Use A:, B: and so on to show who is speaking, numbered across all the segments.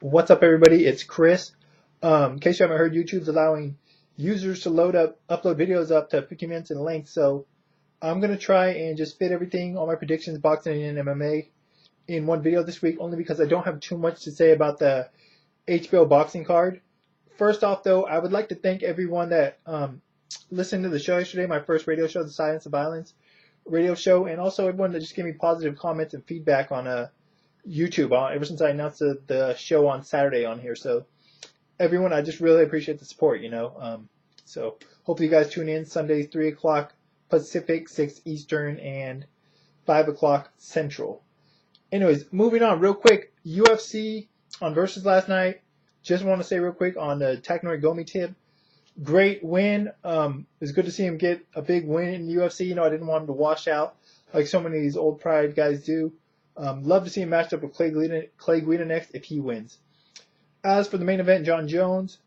A: What's up, everybody? It's Chris. In case you haven't heard, YouTube's allowing users to upload videos up to 50 minutes in length. So I'm gonna try and just fit everything, all my predictions, boxing and MMA, in one video this week, only because I don't have too much to say about the HBO boxing card. First off, though, I would like to thank everyone that listened to the show yesterday, my first radio show, the Science of Violence radio show, and also everyone that just gave me positive comments and feedback on YouTube ever since I announced the show on Saturday on here. So everyone, I just really appreciate the support, So hopefully you guys tune in Sunday, 3 o'clock Pacific, 6 Eastern, and 5 o'clock Central. Anyways, moving on real quick. UFC on Versus last night. Just want to say real quick on the Takanori Gomi tip. Great win. It's good to see him get a big win in the UFC. I didn't want him to wash out like so many of these old Pride guys do. Love to see him matched up with Clay Guida next if he wins. As for the main event, John Jones,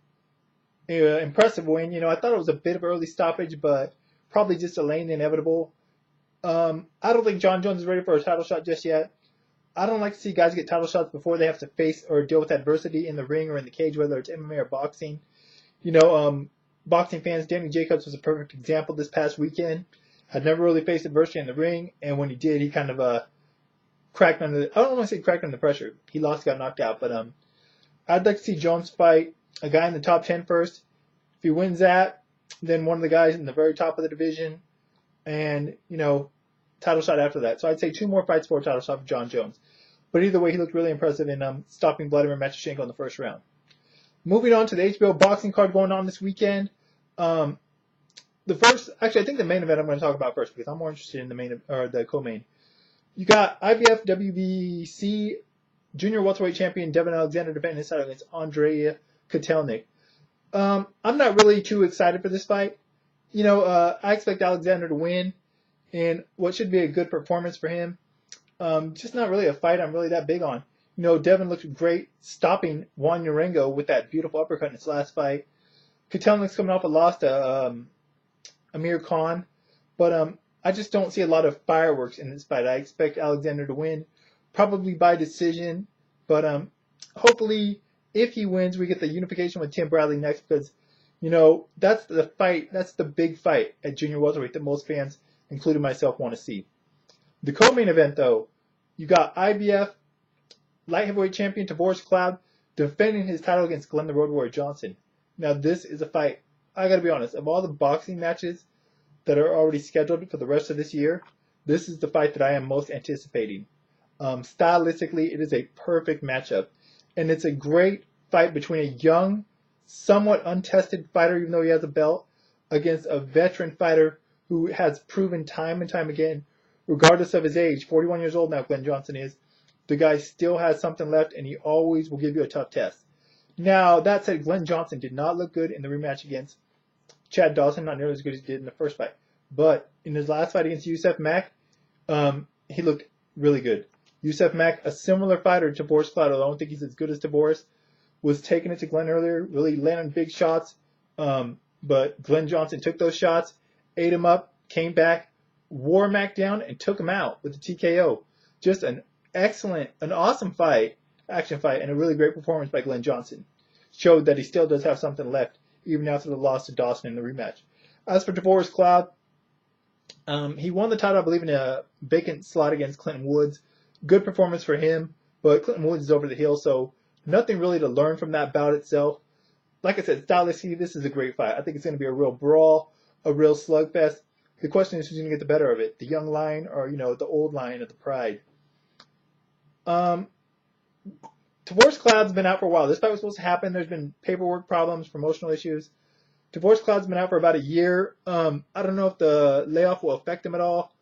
A: impressive win. I thought it was a bit of an early stoppage, but probably just delaying the inevitable. I don't think John Jones is ready for a title shot just yet. I don't like to see guys get title shots before they have to face or deal with adversity in the ring or in the cage, whether it's MMA or boxing. Boxing fans, Danny Jacobs was a perfect example this past weekend. Had never really faced adversity in the ring, and when he did, he kind of cracked under. I don't want to say cracked under pressure. He lost, got knocked out, but I'd like to see Jones fight a guy in the top 10 first. If he wins that, then one of the guys in the very top of the division, and title shot after that. So I'd say 2 more fights for a title shot for John Jones. But either way, he looked really impressive in stopping Vladimir Matyushenko in the first round. Moving on to the HBO boxing card going on this weekend. I think the main event I'm going to talk about first because I'm more interested in the co-main. You got IBF WBC junior welterweight champion Devin Alexander defending his title against Andrei Kotelnik. I'm not really too excited for this fight. I expect Alexander to win in what should be a good performance for him. Just not really a fight I'm really that big on. Devin looked great stopping Juan Urengo with that beautiful uppercut in his last fight. Kotelnik's coming off a loss to Amir Khan, but I just don't see a lot of fireworks in this fight. I expect Alexander to win, probably by decision, but hopefully if he wins, we get the unification with Tim Bradley next because, that's the fight, that's the big fight at junior welterweight that most fans, including myself, want to see. The co-main event, though, you got IBF light heavyweight champion Tavoris Cloud defending his title against Glen the Road Warrior Johnson. Now, this is a fight, I gotta be honest, of all the boxing matches that are already scheduled for the rest of this year, this is the fight that I am most anticipating. Stylistically, it is a perfect matchup. And it's a great fight between a young, somewhat untested fighter, even though he has a belt, against a veteran fighter who has proven time and time again, regardless of his age, 41 years old now, Glen Johnson is, the guy still has something left and he always will give you a tough test. Now, that said, Glen Johnson did not look good in the rematch against Chad Dawson, not nearly as good as he did in the first fight. But in his last fight against Youssef Mack, he looked really good. Youssef Mack, a similar fighter to Tavoris Cloud, although I don't think he's as good as Tavoris, was taking it to Glen earlier, really landing big shots. But Glen Johnson took those shots, ate him up, came back, wore Mack down, and took him out with a TKO. Just an awesome fight, action fight, and a really great performance by Glen Johnson. Showed that he still does have something left, even after the loss to Dawson in the rematch. As for Tavoris Cloud, he won the title, I believe, in a vacant slot against Clinton Woods. Good performance for him, but Clinton Woods is over the hill, so nothing really to learn from that bout itself. Like I said, stylistically, this is a great fight. I think it's going to be a real brawl, a real slugfest. The question is who's going to get the better of it, the young lion or, the old lion of the Pride. Tavoris Cloud's been out for a while. This fight was supposed to happen. There's been paperwork problems, promotional issues. Tavoris Cloud's been out for about a year. I don't know if the layoff will affect him at all.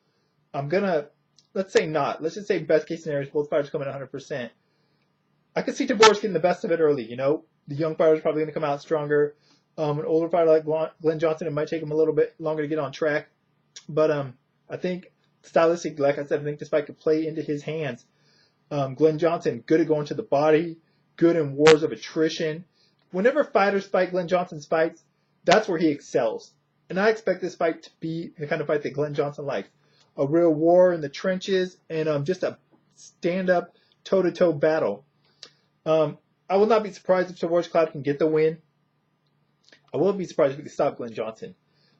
A: Let's say not. Let's just say best case scenario is both fighters come in 100%. I could see Tavoris getting the best of it early, The young fighter's probably going to come out stronger. An older fighter like Glen Johnson, it might take him a little bit longer to get on track. But I think stylistically, like I said, I think this fight could play into his hands. Glen Johnson, good at going to the body, good in wars of attrition. Whenever fighters fight Glen Johnson's fights, that's where he excels. And I expect this fight to be the kind of fight that Glen Johnson likes. A real war in the trenches and just a stand-up, toe-to-toe battle. I will not be surprised if Tavoris Cloud can get the win. I will be surprised if he can stop Glen Johnson.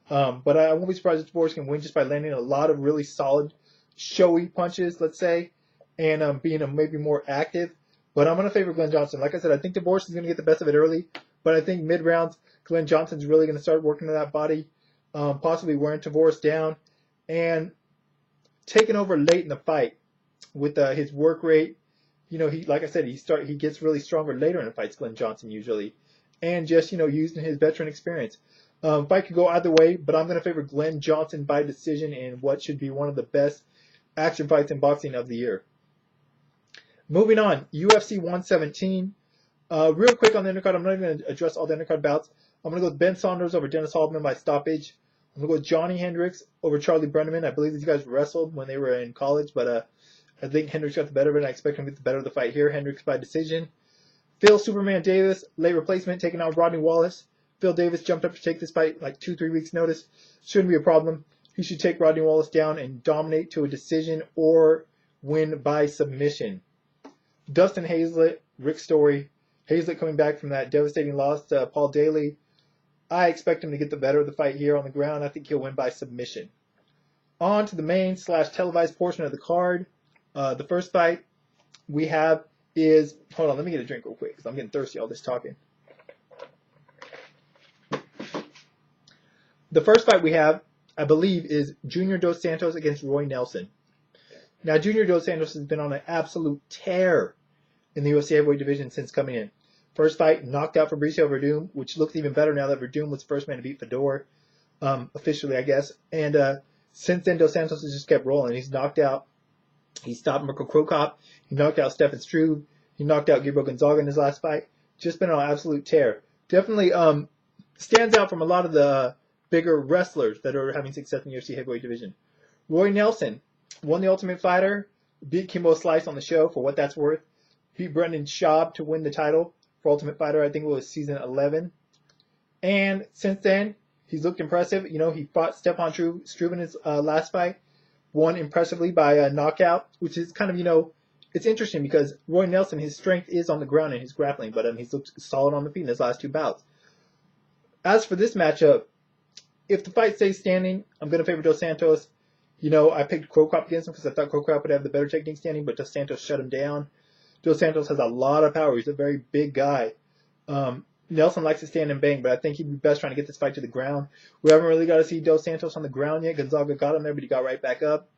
A: But I won't be surprised if Tavoris can win just by landing a lot of really solid, showy punches, let's say, and being maybe more active. But I'm going to favor Glen Johnson. Like I said, I think Tavoris is going to get the best of it early. But I think mid-rounds, Glen Johnson's really going to start working on that body, possibly wearing Tavoris down, and taking over late in the fight with his work rate. You know, like I said, he gets really stronger later in the fights, Glen Johnson usually, and just using his veteran experience. Fight could go either way, but I'm going to favor Glen Johnson by decision in what should be one of the best action fights in boxing of the year. Moving on, UFC 117. Real quick on the undercard, I'm not even going to address all the undercard bouts. I'm going to go with Ben Saunders over Dennis Halbman by stoppage. I'm going to go with Johnny Hendricks over Charlie Brenneman. I believe these guys wrestled when they were in college, but I think Hendricks got the better of it, and I expect him to get the better of the fight here. Hendricks by decision. Phil Superman Davis, late replacement, taking out Rodney Wallace. Phil Davis jumped up to take this fight like 2-3 weeks notice. Shouldn't be a problem. He should take Rodney Wallace down and dominate to a decision or win by submission. Dustin Hazlett, Rick Story. Hazlett coming back from that devastating loss to Paul Daly. I expect him to get the better of the fight here on the ground. I think he'll win by submission. On to the main / televised portion of the card. The first fight we have is... Hold on, let me get a drink real quick because I'm getting thirsty all this talking. The first fight we have, I believe, is Junior Dos Santos against Roy Nelson. Now, Junior Dos Santos has been on an absolute tear in the UFC heavyweight division since coming in. First fight, knocked out Fabricio Verdum, which looks even better now that Verdum was the first man to beat Fedor, officially, I guess. And since then, Dos Santos has just kept rolling. He's knocked out. He stopped Mirko Krokop. He knocked out Stefan Struve. He knocked out Gabriel Gonzaga in his last fight. Just been on an absolute tear. Definitely stands out from a lot of the bigger wrestlers that are having success in the UFC heavyweight division. Roy Nelson won the Ultimate Fighter, beat Kimbo Slice on the show for what that's worth, beat Brendan Schaub to win the title for Ultimate Fighter. I think it was season 11. And since then, he's looked impressive. You know, he fought Stefan Struve in his last fight, won impressively by a knockout, which is kind of, it's interesting because Roy Nelson, his strength is on the ground and his grappling, but he's looked solid on the feet in his last two bouts. As for this matchup, if the fight stays standing, I'm going to favor Dos Santos. I picked Krokop against him because I thought Krokop would have the better technique standing, but Dos Santos shut him down. Dos Santos has a lot of power. He's a very big guy. Nelson likes to stand and bang, but I think he'd be best trying to get this fight to the ground. We haven't really got to see Dos Santos on the ground yet. Gonzaga got him there, but he got right back up.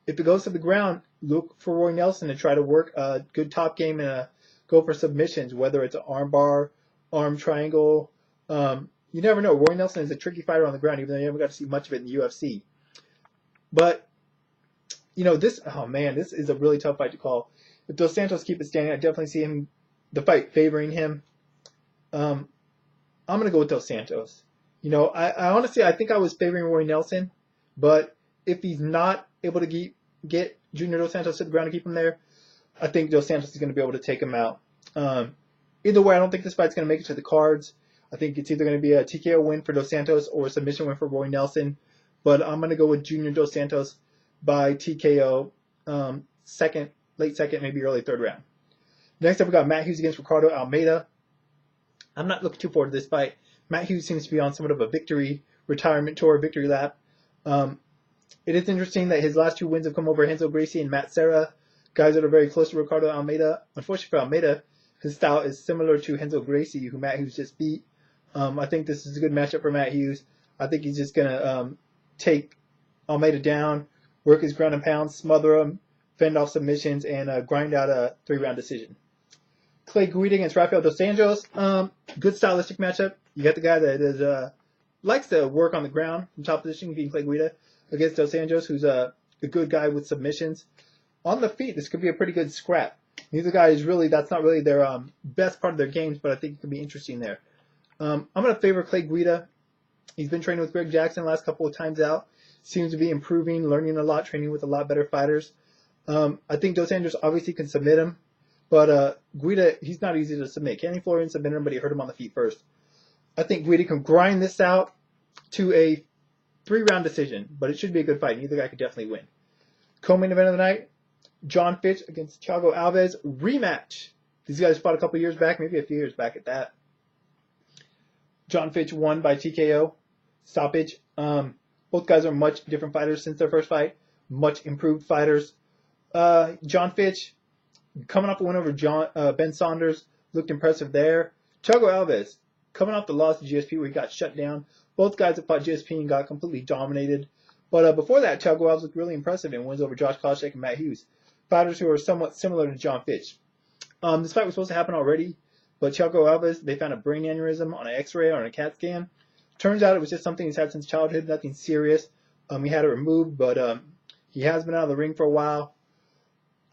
A: If it goes to the ground, look for Roy Nelson to try to work a good top game and go for submissions, whether it's an arm bar, arm triangle. You never know. Roy Nelson is a tricky fighter on the ground, even though you haven't got to see much of it in the UFC. But, this is a really tough fight to call. If Dos Santos keep it standing, I definitely see the fight favoring him. I'm going to go with Dos Santos. I honestly, I think I was favoring Roy Nelson, but if he's not able to get Junior Dos Santos to the ground and keep him there, I think Dos Santos is going to be able to take him out. Either way, I don't think this fight's going to make it to the cards. I think it's either going to be a TKO win for Dos Santos or a submission win for Roy Nelson. But I'm going to go with Junior Dos Santos by TKO, late second, maybe early third round. Next up, we got Matt Hughes against Ricardo Almeida. I'm not looking too forward to this fight. Matt Hughes seems to be on somewhat of a retirement tour, victory lap. It is interesting that his last two wins have come over Renzo Gracie and Matt Serra, guys that are very close to Ricardo Almeida. Unfortunately for Almeida, his style is similar to Renzo Gracie, who Matt Hughes just beat. I think this is a good matchup for Matt Hughes. I think he's just going to take Almeida down, work his ground and pound, smother him, fend off submissions, and grind out a 3-round decision. Clay Guida against Rafael Dos Anjos. Good stylistic matchup. You got the guy that likes to work on the ground from top position, being Clay Guida, against Dos Anjos, who's a good guy with submissions. On the feet, this could be a pretty good scrap. Neither guy is that's not really their best part of their games, but I think it could be interesting there. I'm going to favor Clay Guida. He's been training with Greg Jackson the last couple of times out. Seems to be improving, learning a lot, training with a lot better fighters. I think Dos Anjos obviously can submit him, but Guida, he's not easy to submit. Kenny Florian submitted him, but he hurt him on the feet first. I think Guida can grind this out to a 3-round decision, but it should be a good fight. Neither guy could definitely win. Co-main event of the night, John Fitch against Thiago Alves. Rematch These guys fought a couple years back, maybe a few years back at that. John Fitch won by TKO stoppage. Both guys are much different fighters since their first fight. Much improved fighters. John Fitch, coming off a win over Ben Saunders, looked impressive there. Thiago Alves, coming off the loss to GSP where he got shut down. Both guys have fought GSP and got completely dominated. But before that, Thiago Alves looked really impressive in wins over Josh Koscheck and Matt Hughes. Fighters who are somewhat similar to John Fitch. This fight was supposed to happen already, but Chael Sonnen, they found a brain aneurysm on an X-ray or on a CAT scan. Turns out it was just something he's had since childhood, nothing serious. He had it removed, but he has been out of the ring for a while.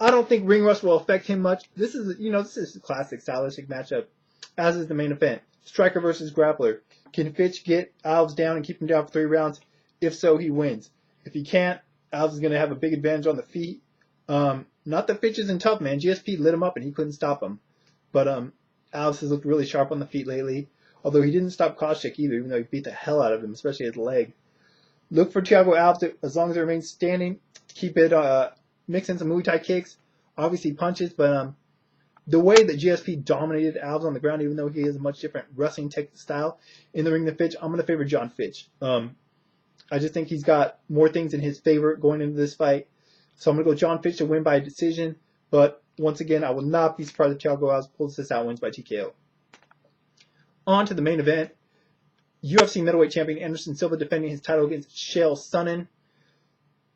A: I don't think ring rust will affect him much. This is a classic stylistic matchup, as is the main event. Striker versus grappler. Can Fitch get Alves down and keep him down for 3 rounds? If so, he wins. If he can't, Alves is going to have a big advantage on the feet. Not that Fitch isn't tough, man. GSP lit him up and he couldn't stop him. But Alves has looked really sharp on the feet lately. Although he didn't stop Koscheck either, even though he beat the hell out of him, especially his leg. Look for Thiago Alves, as long as it remains standing, to keep it, mix in some Muay Thai kicks. Obviously punches, but the way that GSP dominated Alves on the ground, even though he has a much different wrestling technique style in the ring than Fitch, I'm going to favor John Fitch. I just think he's got more things in his favor going into this fight. So I'm going to go John Fitch to win by decision. But once again, I will not be surprised if Thiago Alves pulls this out and wins by TKO. On to the main event. UFC middleweight champion Anderson Silva defending his title against Chael Sonnen.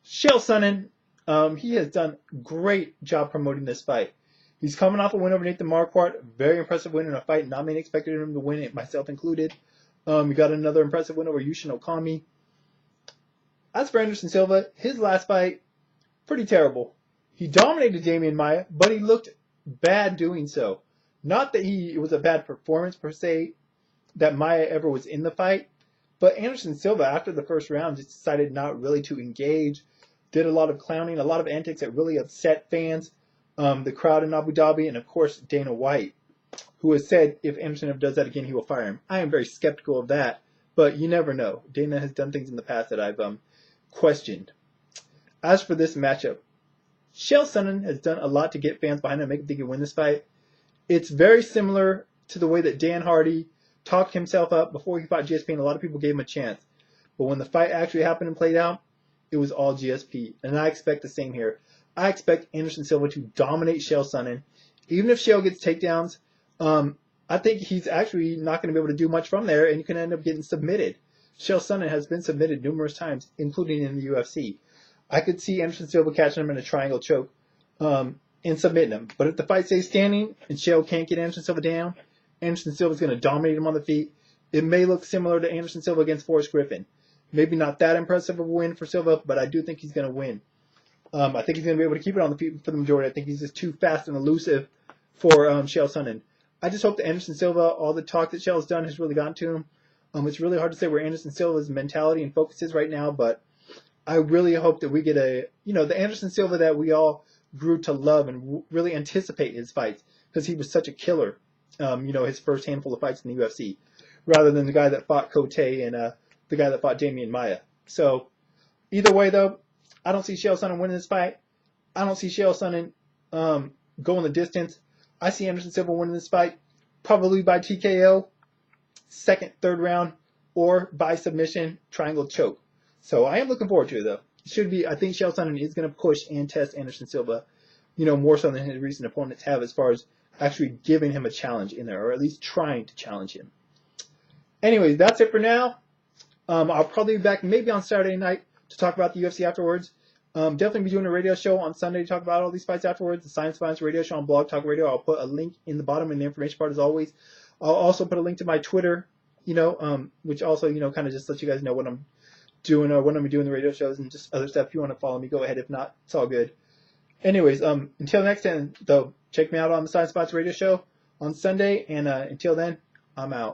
A: Chael Sonnen, he has done a great job promoting this fight. He's coming off a win over Nathan Marquardt. Very impressive win in a fight not many expected him to win it, myself included. He got another impressive win over Yushin Okami. As for Anderson Silva, his last fight, pretty terrible. He dominated Damian Maia, but he looked bad doing so. Not that it was a bad performance per se, that Maia ever was in the fight, but Anderson Silva, after the first round, just decided not really to engage. Did a lot of clowning, a lot of antics that really upset fans, the crowd in Abu Dhabi, and of course Dana White, who has said if Anderson ever does that again, he will fire him. I am very skeptical of that, but you never know. Dana has done things in the past that I've questioned. As for this matchup, Chael Sonnen has done a lot to get fans behind him and make him think he can win this fight. It's very similar to the way that Dan Hardy talked himself up before he fought GSP, and a lot of people gave him a chance. But when the fight actually happened and played out, it was all GSP. And I expect the same here. I expect Anderson Silva to dominate Chael Sonnen. Even if Chael gets takedowns, I think he's actually not going to be able to do much from there, and you can end up getting submitted. Chael Sonnen has been submitted numerous times, including in the UFC. I could see Anderson Silva catching him in a triangle choke and submitting him. But if the fight stays standing and Chael can't get Anderson Silva down, Anderson Silva is going to dominate him on the feet. It may look similar to Anderson Silva against Forrest Griffin. Maybe not that impressive of a win for Silva, but I do think he's going to win. I think he's going to be able to keep it on the feet for the majority. I think he's just too fast and elusive for Chael Sonnen. I just hope that Anderson Silva, all the talk that Chael's done has really gotten to him. It's really hard to say where Anderson Silva's mentality and focus is right now, but I really hope that we get the Anderson Silva that we all grew to love and really anticipate his fights, because he was such a killer, his first handful of fights in the UFC, rather than the guy that fought Cote and the guy that fought Damian Maia. So either way, though, I don't see Chael Sonnen winning this fight. I don't see Chael Sonnen going the distance. I see Anderson Silva winning this fight, probably by TKO, second, third round, or by submission, triangle choke. So I am looking forward to it, though. It should be. I think Chael Sonnen is going to push and test Anderson Silva, more so than his recent opponents have, as far as actually giving him a challenge in there, or at least trying to challenge him. Anyways, that's it for now. I'll probably be back maybe on Saturday night to talk about the UFC afterwards. Definitely be doing a radio show on Sunday to talk about all these fights afterwards. The Science Finance radio show on Blog Talk Radio. I'll put a link in the bottom in the information part as always. I'll also put a link to my Twitter, which also, kind of just lets you guys know what I'm doing or when I'm doing the radio shows and just other stuff. If you want to follow me, go ahead. If not, it's all good. Anyways, until next time, though, check me out on the Science Spots radio show on Sunday. And until then, I'm out.